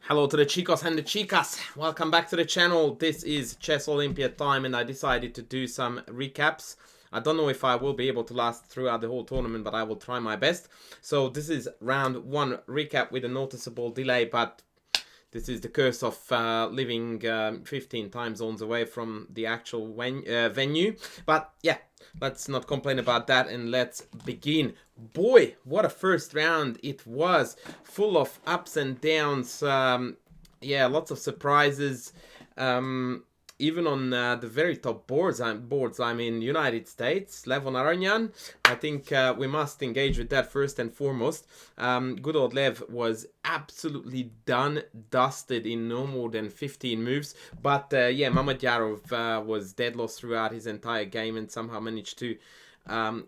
Hello to the chicos and the chicas. Welcome back to the channel. This is Chess Olympiad time and I decided to do some recaps. I don't know if I will be able to last throughout the whole tournament, but I will try my best. So this is round 1 recap with a noticeable delay, but this is the curse of living 15 time zones away from the actual venue. But yeah, let's not complain about that and let's begin. Boy, what a first round it was. Full of ups and downs. Yeah, lots of surprises. Even on the very top boards, I'm in United States, Levon Aronian. I think we must engage with that first and foremost. Good old Lev was absolutely dusted in no more than 15 moves. But yeah, Mamedyarov was dead lost throughout his entire game and somehow managed to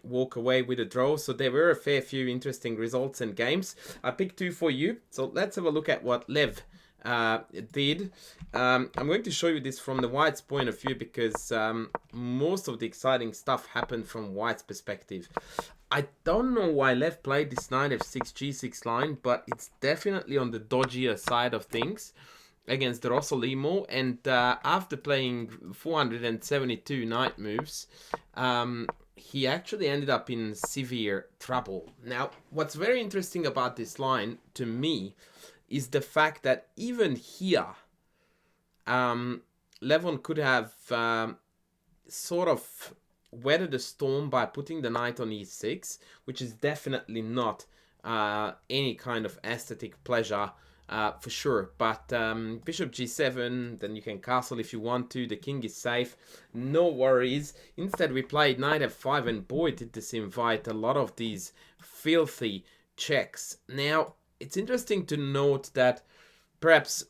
walk away with a draw. So there were a fair few interesting results and games. I picked 2 for you. So let's have a look at what Lev did. I'm going to show you this from the White's point of view because most of the exciting stuff happened from White's perspective. I don't know why Lev played this knight f6 g6 line, but it's definitely on the dodgier side of things against the Rossolimo, and after playing 472 knight moves, he actually ended up in severe trouble. Now, what's very interesting about this line to me is the fact that even here, Levon could have sort of weathered the storm by putting the knight on e6, which is definitely not any kind of aesthetic pleasure for sure. But bishop g7, then you can castle if you want to, the king is safe, no worries. Instead we played knight f5, and boy did this invite a lot of these filthy checks. Now, it's interesting to note that perhaps,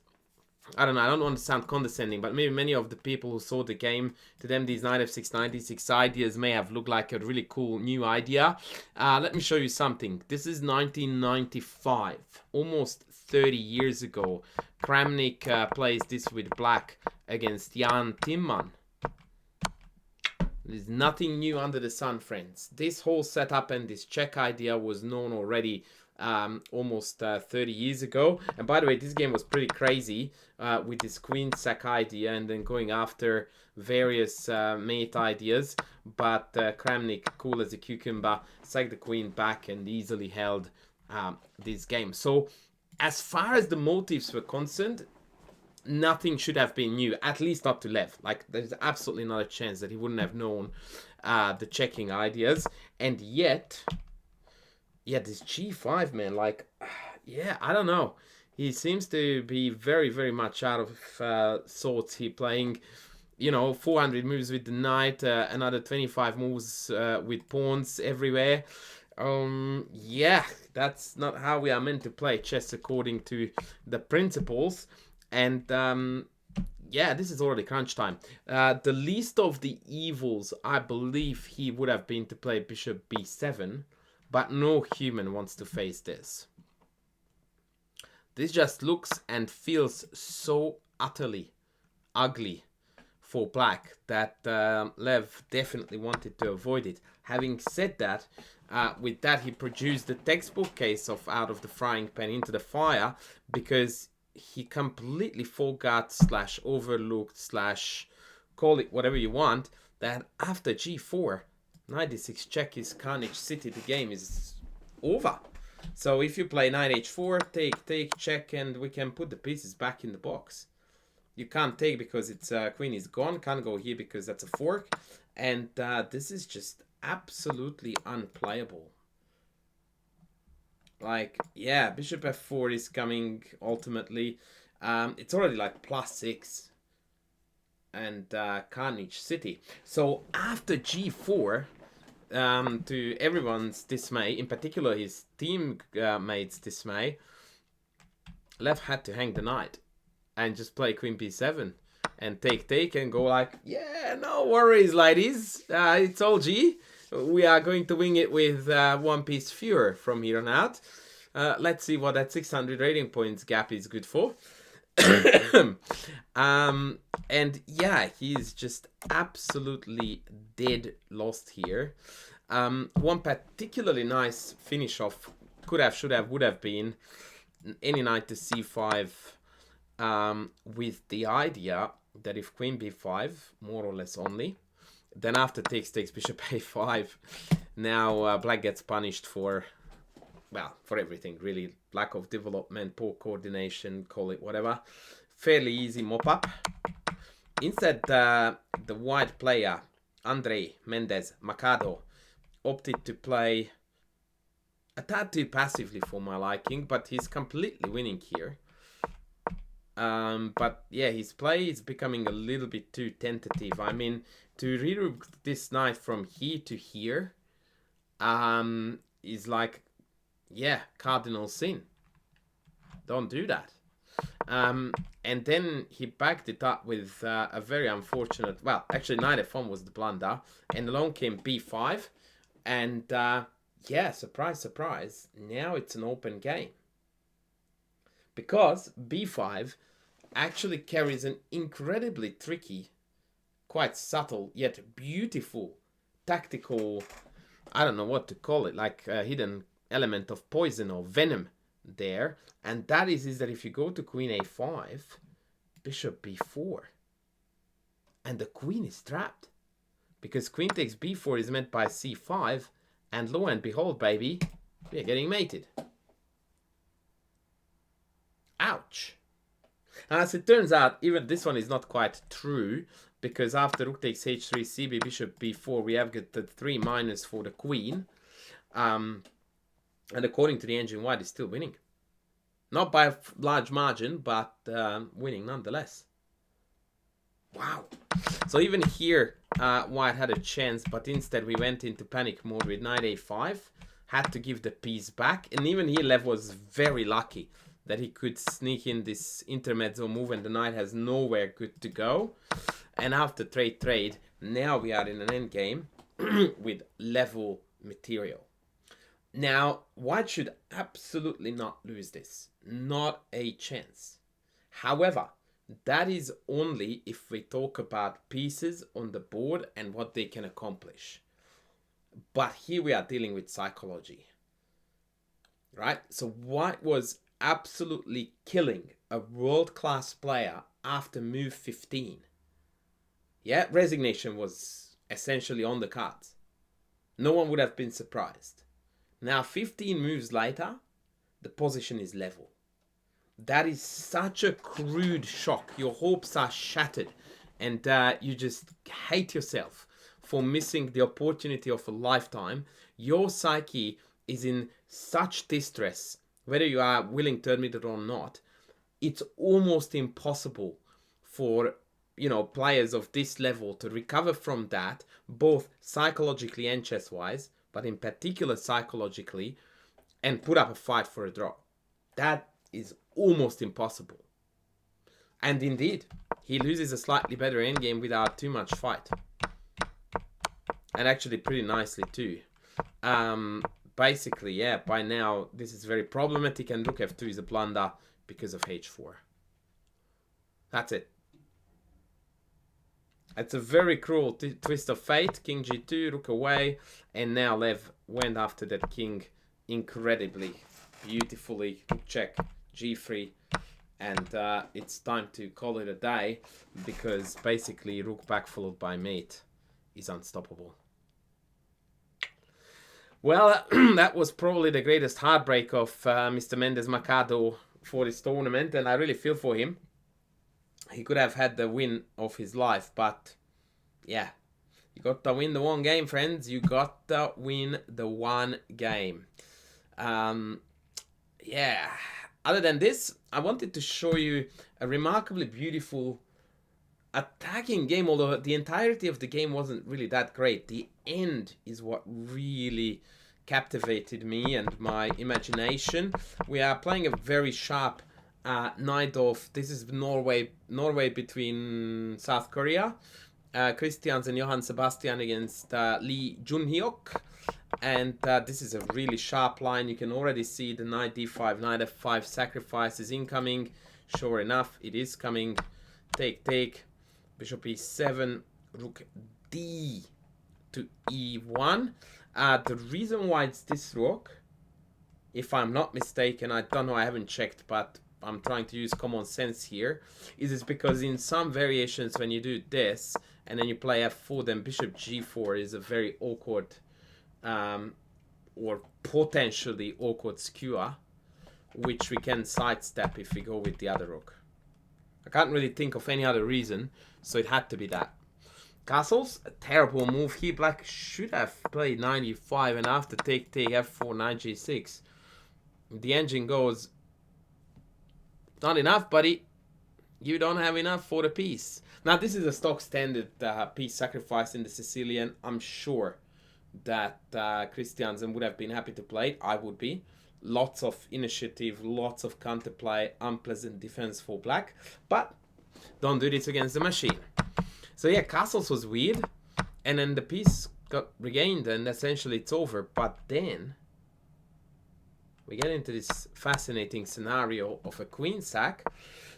I don't know, I don't want to sound condescending, but maybe many of the people who saw the game, to them these knight f6, knight d6 ideas may have looked like a really cool new idea. Let me show you something. This is 1995, almost 30 years ago. Kramnik plays this with black against Jan Timman. There's nothing new under the sun, friends. This whole setup and this check idea was known already almost 30 years ago. And by the way, this game was pretty crazy with this queen sack idea and then going after various mate ideas. But Kramnik, cool as a cucumber, sacked the queen back and easily held this game. So as far as the motives were concerned, nothing should have been new, at least not to Lev. Like, there's absolutely not a chance that he wouldn't have known the checking ideas. And yet, yeah, this g5, man, like, yeah, I don't know. He seems to be very, very much out of sorts. He playing, you know, 400 moves with the knight, another 25 moves with pawns everywhere. Yeah, that's not how we are meant to play chess according to the principles. And yeah, this is already crunch time. The least of the evils, I believe he would have been to play bishop b7. But no human wants to face this. This just looks and feels so utterly ugly for black that Lev definitely wanted to avoid it. Having said that, with that he produced the textbook case of out of the frying pan into the fire, because he completely forgot / overlooked / call it whatever you want, that after g4, knight d6 check is carnage city, the game is over. So if you play knight h4, take, check, and we can put the pieces back in the box. You can't take because its queen is gone, can't go here because that's a fork, and this is just absolutely unplayable. Like, yeah, bishop f4 is coming ultimately. It's already like +6. And carnage city. So after g4, to everyone's dismay, in particular his teammates' dismay, Lev had to hang the knight and just play queen b7 and take and go like, yeah, no worries, ladies, it's all G. We are going to wing it with one piece fewer from here on out. Let's see what that 600 rating points gap is good for. And yeah, he's just absolutely dead lost here. One particularly nice finish off could have, should have, would have been any knight to c5 with the idea that if queen b5, more or less only, then after takes bishop a5, now black gets punished for, well, for everything really. Lack of development, poor coordination, call it whatever. Fairly easy mop up. Instead, the white player, Andrei Mendez Machado, opted to play a tad too passively for my liking, but he's completely winning here. But yeah, his play is becoming a little bit too tentative. I mean, to reroute this knight from here to here is like, yeah, cardinal sin. Don't do that. And then he backed it up with a very unfortunate, well, actually knight f1 was the blunder, and along came b5, and yeah, surprise, surprise, now it's an open game. Because b5 actually carries an incredibly tricky, quite subtle, yet beautiful, tactical, I don't know what to call it, like a hidden element of poison or venom there. And that is that if you go to queen a5, bishop b4, and the queen is trapped. Because queen takes b4 is met by c5, and lo and behold, baby, we are getting mated. Ouch. And as it turns out, even this one is not quite true, because after rook takes h3, cb, bishop b4, we have got the 3 minus for the queen. And according to the engine, white is still winning. Not by a large margin, but winning nonetheless. Wow. So even here, white had a chance, but instead we went into panic mode with knight a5. Had to give the piece back. And even here, Lev was very lucky that he could sneak in this intermezzo move and the knight has nowhere good to go. And after trade, now we are in an endgame with level material. Now, white should absolutely not lose this. Not a chance. However, that is only if we talk about pieces on the board and what they can accomplish. But here we are dealing with psychology. Right? So white was absolutely killing a world-class player after move 15. Yeah, resignation was essentially on the cards. No one would have been surprised. Now, 15 moves later, the position is level. That is such a crude shock. Your hopes are shattered, and you just hate yourself for missing the opportunity of a lifetime. Your psyche is in such distress, whether you are willing to admit it or not. It's almost impossible for, players of this level to recover from that, both psychologically and chess-wise, but in particular psychologically, and put up a fight for a draw. That is almost impossible. And indeed, he loses a slightly better endgame without too much fight. And actually pretty nicely too. Basically, yeah, by now this is very problematic, and rook f2 is a blunder because of h4. That's it. It's a very cruel twist of fate. King g2, rook away, and now Lev went after that king incredibly, beautifully. Rook check, g3, and it's time to call it a day, because basically rook back followed by mate is unstoppable. Well, that was probably the greatest heartbreak of Mr. Mendez Machado for this tournament, and I really feel for him. He could have had the win of his life, but yeah, you got to win the one game, friends. You got to win the one game. Yeah, other than this, I wanted to show you a remarkably beautiful attacking game, although the entirety of the game wasn't really that great. The end is what really captivated me and my imagination. We are playing a very sharp night of, this is Norway between South Korea. Christians and Johann Sebastian against Lee Junhyuk. And this is a really sharp line. You can already see the knight d5, knight f5 sacrifice is incoming. Sure enough, it is coming. Take. Bishop e7, rook d to e1. The reason why it's this rook, if I'm not mistaken, I don't know, I haven't checked, but I'm trying to use common sense here, is because in some variations when you do this and then you play f4, then bishop g4 is a very awkward or potentially awkward skewer, which we can sidestep if we go with the other rook. I can't really think of any other reason, so it had to be that. Castles, a terrible move here. Black should have played 95 and after take f4, knight g6. The engine goes, not enough, buddy. You don't have enough for the piece. Now, this is a stock standard piece sacrifice in the Sicilian. I'm sure that Christiansen would have been happy to play it. I would be. Lots of initiative, lots of counterplay, unpleasant defense for black. But don't do this against the machine. So yeah, castles was weird. And then the piece got regained and essentially it's over. But then we get into this fascinating scenario of a queen sack.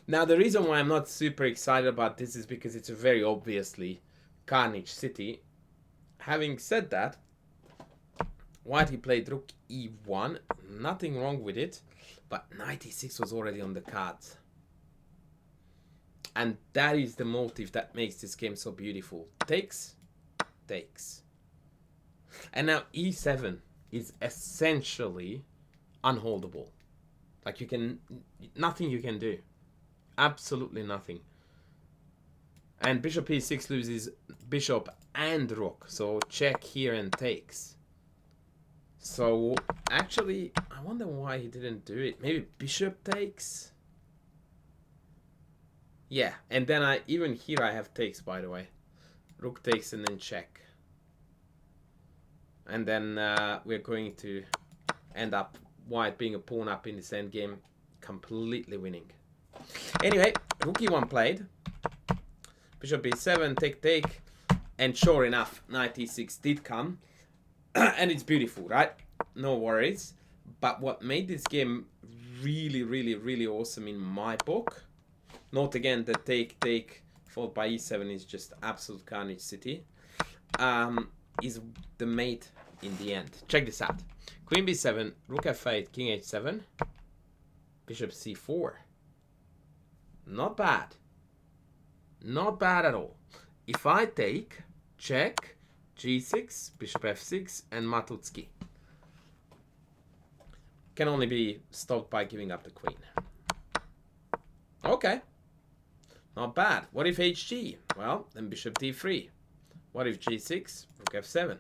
Now, the reason why I'm not super excited about this is because it's a very obviously carnage city. Having said that, white he played rook e1. Nothing wrong with it. But knight e6 was already on the cards. And that is the motive that makes this game so beautiful. Takes, takes. And now e7 is essentially unholdable. Like you can, nothing you can do. Absolutely nothing. And bishop e6 loses bishop and rook. So check here and takes. So actually, I wonder why he didn't do it. Maybe bishop takes? Yeah, and then even here I have takes, by the way. Rook takes and then check. And then we're going to end up white being a pawn up in this endgame, completely winning. Anyway, rook e1 played. Bishop e7, take. And sure enough, knight e6 did come. And it's beautiful, right? No worries. But what made this game really, really, really awesome in my book, note again that take followed by e7 is just absolute carnage city, is the mate in the end. Check this out. Queen b7, rook f8, king h7, bishop c4. Not bad. Not bad at all. If I take, check, g6, bishop f6, and Matutski. Can only be stopped by giving up the queen. Okay. Not bad. What if hg? Well, then bishop d3. What if g6? Rook f7.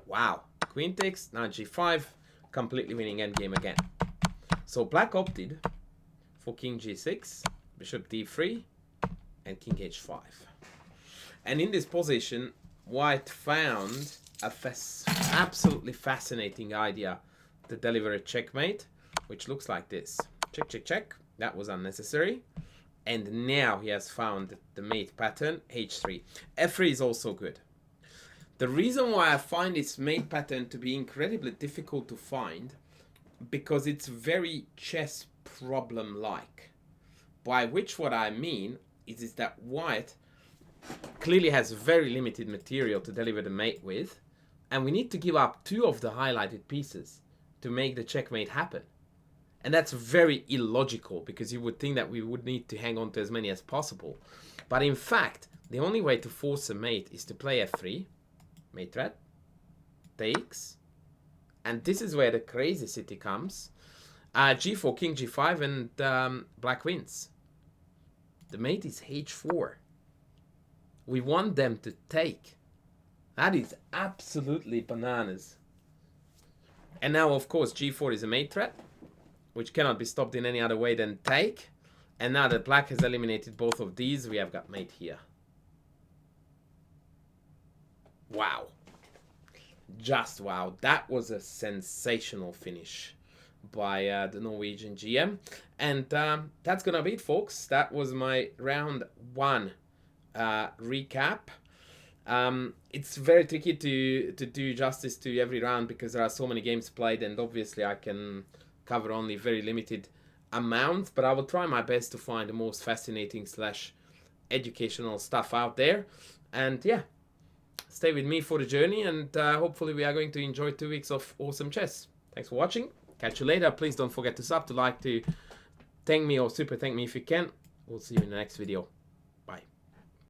Wow. Queen takes, knight g5. Completely winning endgame again. So black opted for king g6, bishop d3, and king h5. And in this position, white found a absolutely fascinating idea to deliver a checkmate, which looks like this. Check, check, check. That was unnecessary. And now he has found the mate pattern, h3. f3 is also good. The reason why I find this mate pattern to be incredibly difficult to find, because it's very chess problem-like. By which what I mean is that white clearly has very limited material to deliver the mate with, and we need to give up 2 of the highlighted pieces to make the checkmate happen. And that's very illogical, because you would think that we would need to hang on to as many as possible. But in fact, the only way to force a mate is to play f3, mate threat, takes, and this is where the crazy city comes. g4, king g5, and black wins. The mate is h4. We want them to take. That is absolutely bananas. And now, of course, g4 is a mate threat, which cannot be stopped in any other way than take. And now that black has eliminated both of these, we have got mate here. Wow. Just wow. That was a sensational finish by the Norwegian GM. And that's going to be it, folks. That was my round 1 recap. It's very tricky to do justice to every round because there are so many games played, and obviously I can cover only very limited amounts, but I will try my best to find the most fascinating / educational stuff out there. And yeah, stay with me for the journey, and hopefully we are going to enjoy 2 weeks of awesome chess. Thanks for watching. Catch you later. Please don't forget to sub, to like, to thank me or super thank me if you can. We'll see you in the next video. Bye.